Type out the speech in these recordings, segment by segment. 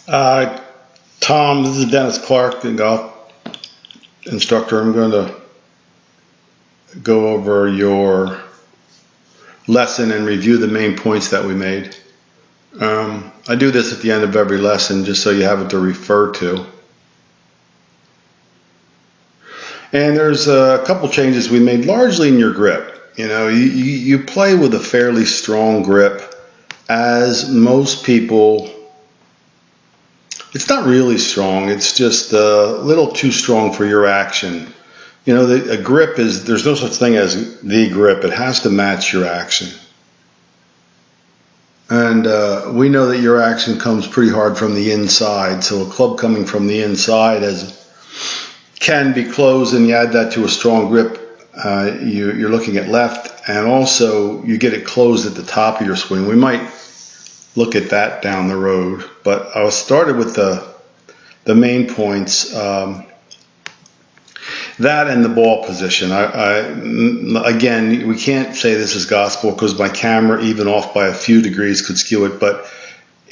Uh, Tom, this is Dennis Clark, the golf instructor. I'm going to go over your lesson and review the main points that we made. I do this at the end of every lesson just so you have it to refer to. And there's a couple changes we made largely in your grip. You know, you play with a fairly strong grip, as most people. It's not really strong, it's just a little too strong for your action. You know, a grip is, there's no such thing as the grip. It has to match your action. And we know that your action comes pretty hard from the inside. So a club coming from the inside can be closed, and you add that to a strong grip. You're looking at left, and also you get it closed at the top of your swing. We might look at that down the road, but I started with the main points. That and the ball position. Again, we can't say this is gospel because my camera, even off by a few degrees, could skew it. But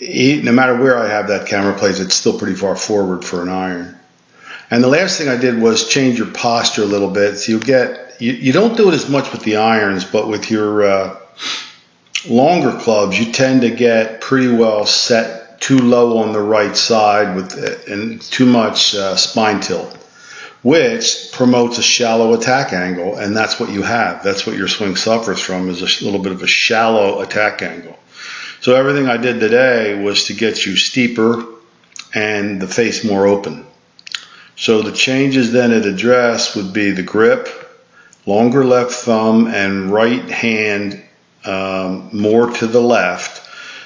no matter where I have that camera placed, it's still pretty far forward for an iron. And the last thing I did was change your posture a little bit. So you don't do it as much with the irons, but with your longer clubs, you tend to get pretty well set too low on the right side and too much spine tilt, which promotes a shallow attack angle, and that's what you have. That's what your swing suffers from, is a little bit of a shallow attack angle. So everything I did today was to get you steeper and the face more open. So the changes then at address would be the grip, longer left thumb, and right hand more to the left.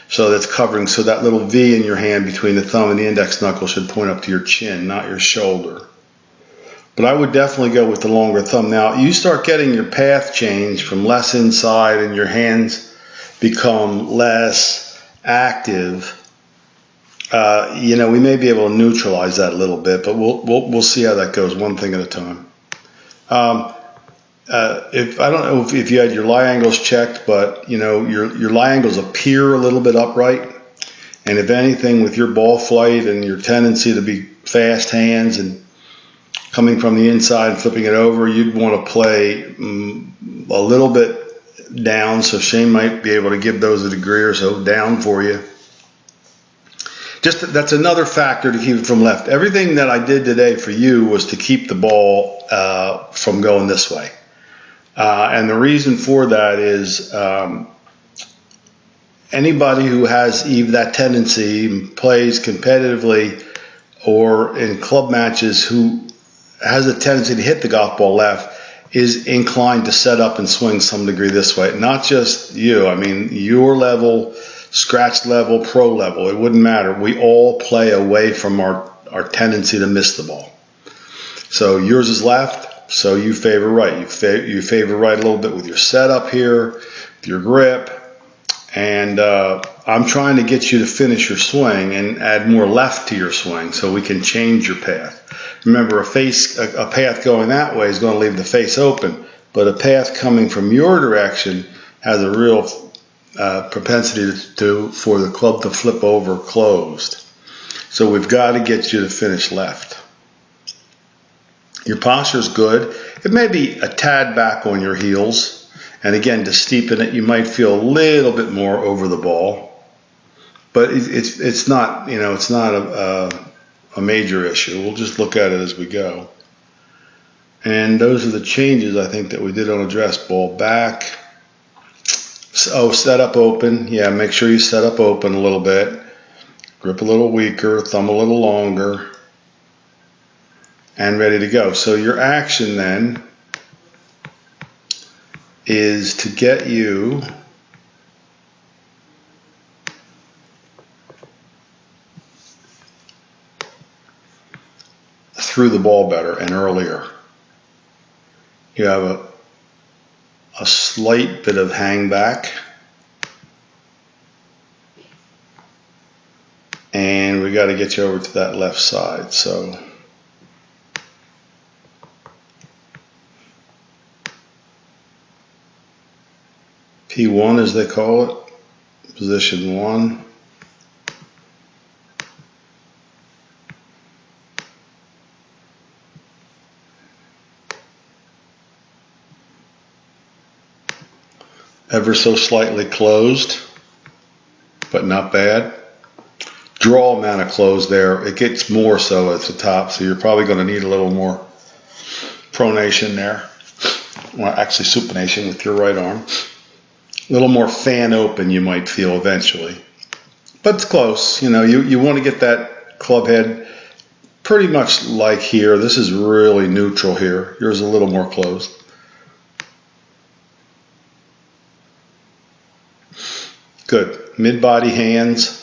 So that's covering, so that little V in your hand between the thumb and the index knuckle should point up to your chin, not your shoulder. But I would definitely go with the longer thumb. Now, you start getting your path change from less inside and your hands become less active. You know, we may be able to neutralize that a little bit, but we'll see how that goes, one thing at a time. If I don't know if you had your lie angles checked, but you know your lie angles appear a little bit upright, and if anything, with your ball flight and your tendency to be fast hands and coming from the inside and flipping it over, you'd want to play a little bit down. So Shane might be able to give those a degree or so down for you. Just that's another factor to keep it from left. Everything that I did today for you was to keep the ball from going this way. And the reason for that is anybody who has either that tendency, plays competitively or in club matches, who has a tendency to hit the golf ball left, is inclined to set up and swing some degree this way. Not just you. I mean, your level, scratch level, pro level, it wouldn't matter. We all play away from our tendency to miss the ball. So yours is left, so you favor right. You favor right a little bit with your setup here, with your grip. And I'm trying to get you to finish your swing and add more left to your swing so we can change your path. Remember, a path going that way is going to leave the face open, but a path coming from your direction has a real propensity for the club to flip over closed. So we've got to get you to finish left. Your posture is good. It may be a tad back on your heels, and again, to steepen it, you might feel a little bit more over the ball, but it's not, you know, it's not a major issue. We'll just look at it as we go. And those are the changes I think that we did on address. Ball back. Oh, set up open. Yeah, make sure you set up open a little bit. Grip a little weaker, thumb a little longer, and ready to go. So your action then is to get you through the ball better and earlier. You have a slight bit of hang back, and we got to get you over to that left side. So P1 as they call it, position 1. ever so slightly closed, but not bad. Draw amount of closed there. It gets more so at the top, so you're probably going to need a little more pronation there. Well, actually supination with your right arm. A little more fan open you might feel eventually. But it's close. You know, you want to get that club head pretty much like here. This is really neutral here. Yours a little more closed. Good. Mid-body hands.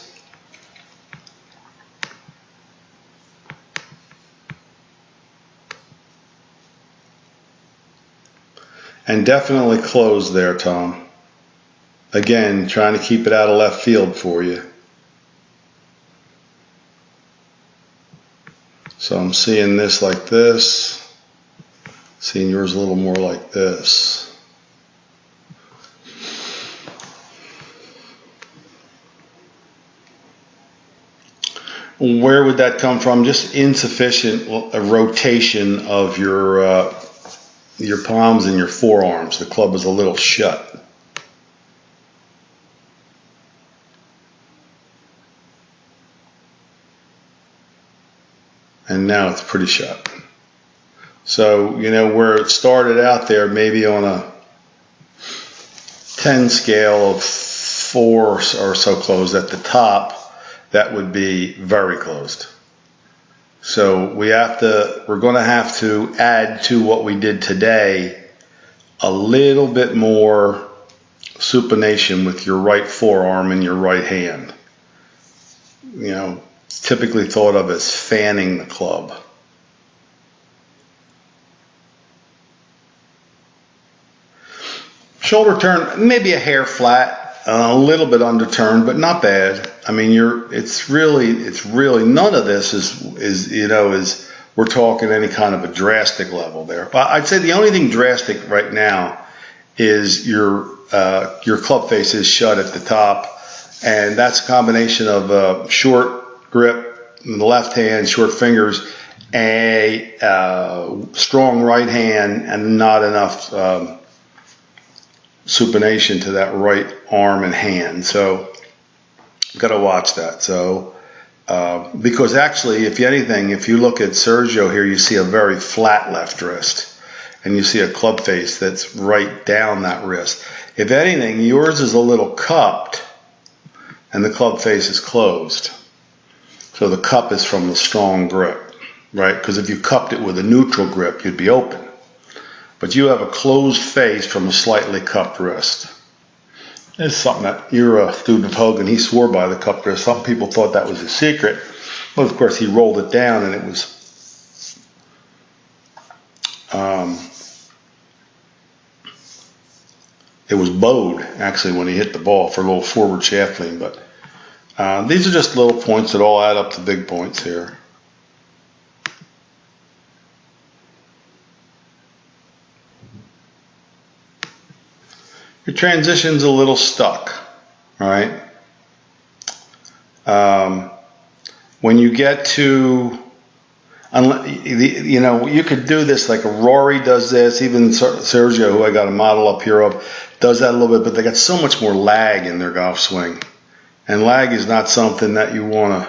And definitely closed there, Tom. Again, trying to keep it out of left field for you. So I'm seeing this like this. Seeing yours a little more like this. Where would that come from? Just insufficient rotation of your palms and your forearms. The club is a little shut. And now it's pretty shut. So, you know, where it started out there, maybe on a 10 scale of 4 or so closed at the top, that would be very closed. So we're going to have to add to what we did today a little bit more supination with your right forearm and your right hand. You know, it's typically thought of as fanning the club. Shoulder turn, maybe a hair flat. A little bit underturned, but not bad. I mean, it's really none of this is we're talking any kind of a drastic level there. But I'd say the only thing drastic right now is your club face is shut at the top, and that's a combination of short grip in the left hand, short fingers, a strong right hand, and not enough supination to that right arm and hand. So got to watch that. So because actually, if you look at Sergio here, you see a very flat left wrist, and you see a club face that's right down that wrist. If anything, yours is a little cupped and the club face is closed. So the cup is from the strong grip, right? Because if you cupped it with a neutral grip, you'd be open. But you have a closed face from a slightly cupped wrist. It's something that you're a student of Hogan. He swore by the cupped wrist. Some people thought that was his secret. Well, of course, he rolled it down, and it was bowed, actually, when he hit the ball for a little forward shaft lean. But these are just little points that all add up to big points here. Your transition's a little stuck, all right? When you get to, you know, you could do this like a Rory does this, even Sergio, who I got a model up here of, does that a little bit, but they got so much more lag in their golf swing. And lag is not something that you want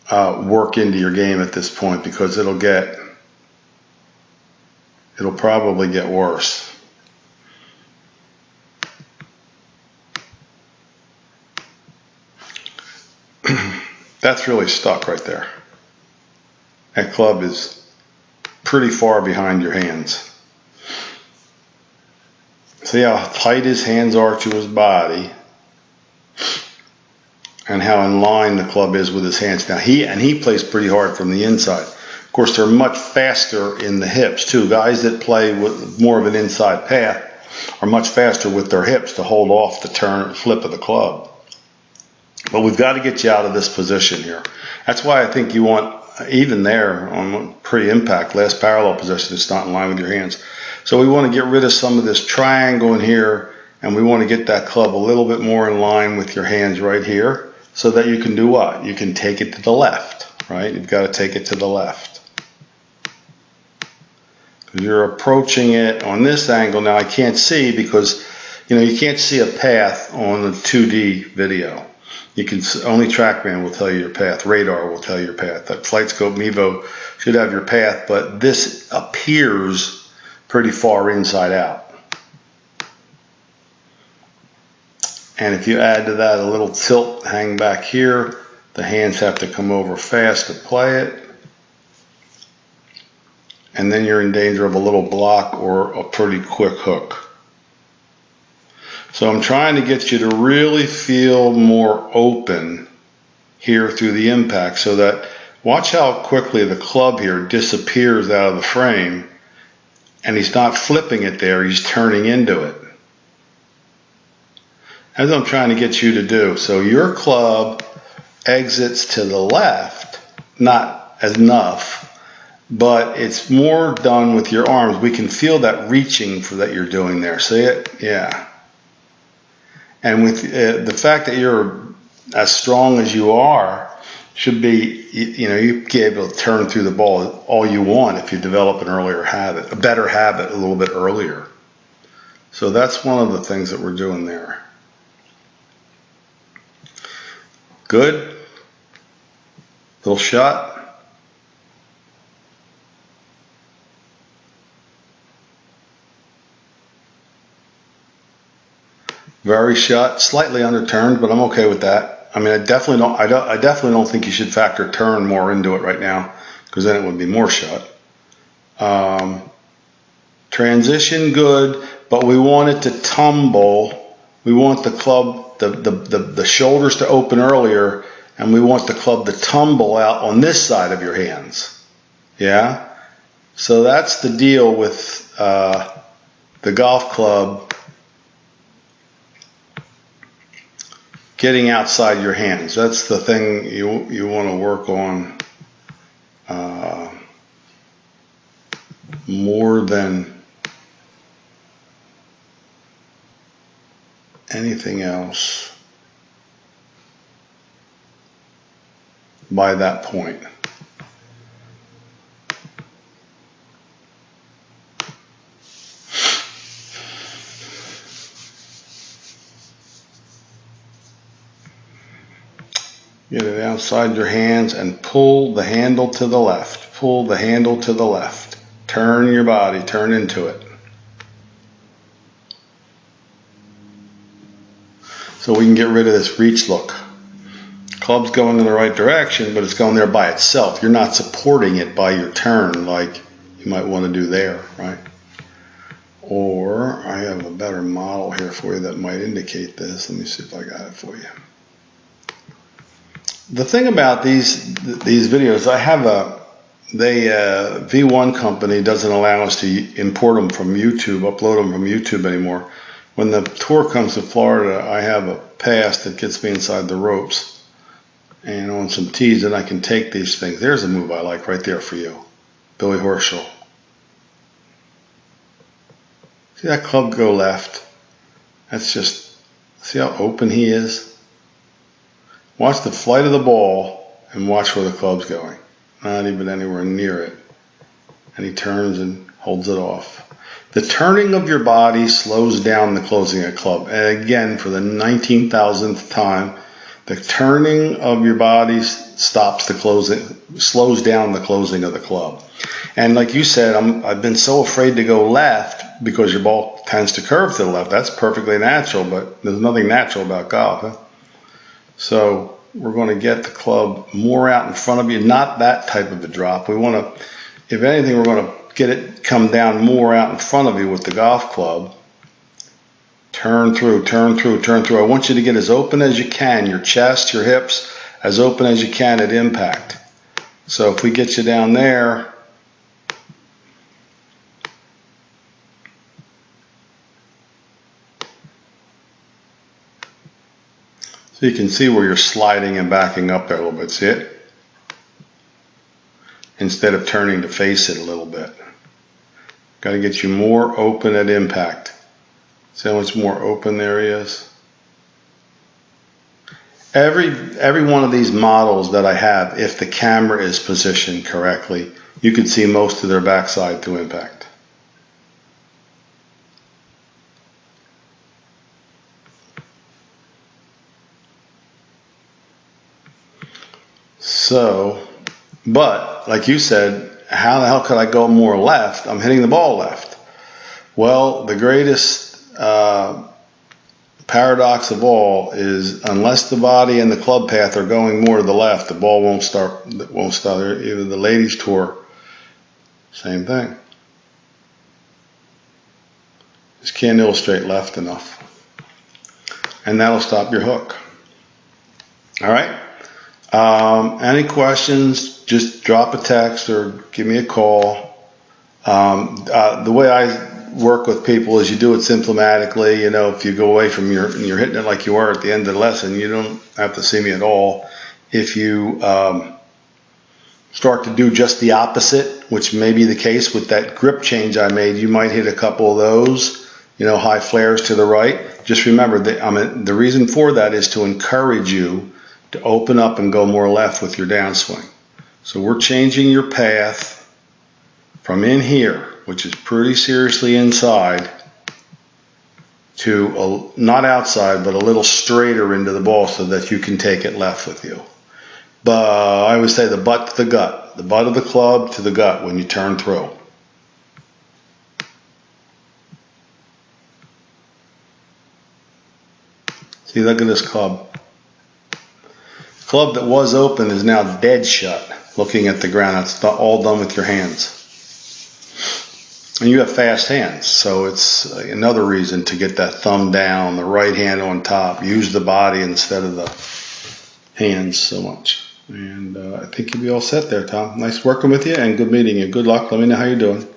to work into your game at this point, because it'll probably get worse. That's really stuck right there. That club is pretty far behind your hands. See how tight his hands are to his body, and how in line the club is with his hands. Now he plays pretty hard from the inside. Of course, they're much faster in the hips too. Guys that play with more of an inside path are much faster with their hips to hold off the flip of the club. But we've got to get you out of this position here. That's why I think you want, even there on pre-impact, last parallel position, it's not in line with your hands. So we want to get rid of some of this triangle in here, and we want to get that club a little bit more in line with your hands right here, so that you can do what? You can take it to the left, right? You've got to take it to the left. You're approaching it on this angle. Now I can't see because, you can't see a path on the 2D video. You can only TrackMan will tell you your path. Radar will tell you your path. That FlightScope Mevo should have your path, but this appears pretty far inside out. And if you add to that a little tilt hang back here, the hands have to come over fast to play it. And then you're in danger of a little block or a pretty quick hook. So I'm trying to get you to really feel more open here through the impact, so that watch how quickly the club here disappears out of the frame, and he's not flipping it there, he's turning into it. That's what I'm trying to get you to do. So your club exits to the left, not enough, but it's more done with your arms. We can feel that reaching that you're doing there. See it? Yeah. And with the fact that you're as strong as you are, should be, you'd be able to turn through the ball all you want if you develop an earlier habit, a better habit a little bit earlier. So that's one of the things that we're doing there. Good. Little shot. Very shot, slightly underturned, but I'm okay with that. I mean, I definitely don't think you should factor turn more into it right now, because then it would be more shot. Transition good, but we want it to tumble. We want the club, the shoulders to open earlier, and we want the club to tumble out on this side of your hands. Yeah? So that's the deal with the golf club getting outside your hands. That's the thing you want to work on more than anything else by that point. Get it outside your hands and pull the handle to the left. Pull the handle to the left. Turn your body, turn into it. So we can get rid of this reach look. Club's going in the right direction, but it's going there by itself. You're not supporting it by your turn like you might want to do there, right? Or I have a better model here for you that might indicate this. Let me see if I got it for you. The thing about these videos, I have V1 company doesn't allow us to import them from YouTube, upload them from YouTube anymore. When the tour comes to Florida, I have a pass that gets me inside the ropes, and on some tees, and I can take these things. There's a move I like right there for you, Billy Horschel. See that club go left? That's just, see how open he is? Watch the flight of the ball and watch where the club's going. Not even anywhere near it. And he turns and holds it off. The turning of your body slows down the closing of the club. And again, for the 19,000th time, the turning of your body stops the closing, slows down the closing of the club. And like you said, I've been so afraid to go left because your ball tends to curve to the left. That's perfectly natural, but there's nothing natural about golf. Huh? So we're going to get the club more out in front of you, not that type of a drop. We want to, if anything, we're going to get it come down more out in front of you with the golf club. Turn through, turn through, turn through. I want you to get as open as you can, your chest, your hips, as open as you can at impact. So if we get you down there, so you can see where you're sliding and backing up there a little bit, see it? Instead of turning to face it a little bit. Got to get you more open at impact. See how much more open there is? Every one of these models that I have, if the camera is positioned correctly, you can see most of their backside to impact. So, but like you said, how the hell could I go more left? I'm hitting the ball left. Well, the greatest paradox of all is unless the body and the club path are going more to the left, the ball won't start. Either the ladies tour, same thing. Just can't illustrate left enough, and that'll stop your hook. All right. Any questions? Just drop a text or give me a call. The way I work with people is you do it symptomatically. You know, if you go away from you're hitting it like you are at the end of the lesson, you don't have to see me at all. If you start to do just the opposite, which may be the case with that grip change I made, you might hit a couple of those, high flares to the right. Just remember, the reason for that is to encourage you to open up and go more left with your downswing. So we're changing your path from in here, which is pretty seriously inside, to not outside, but a little straighter into the ball so that you can take it left with you. But I would say the butt to the gut, the butt of the club to the gut when you turn through. See, look at this club. Club that was open is now dead shut, looking at the ground. It's all done with your hands. And you have fast hands, so it's another reason to get that thumb down, the right hand on top. Use the body instead of the hands so much. And I think you'll be all set there, Tom. Nice working with you and good meeting you. Good luck. Let me know how you're doing.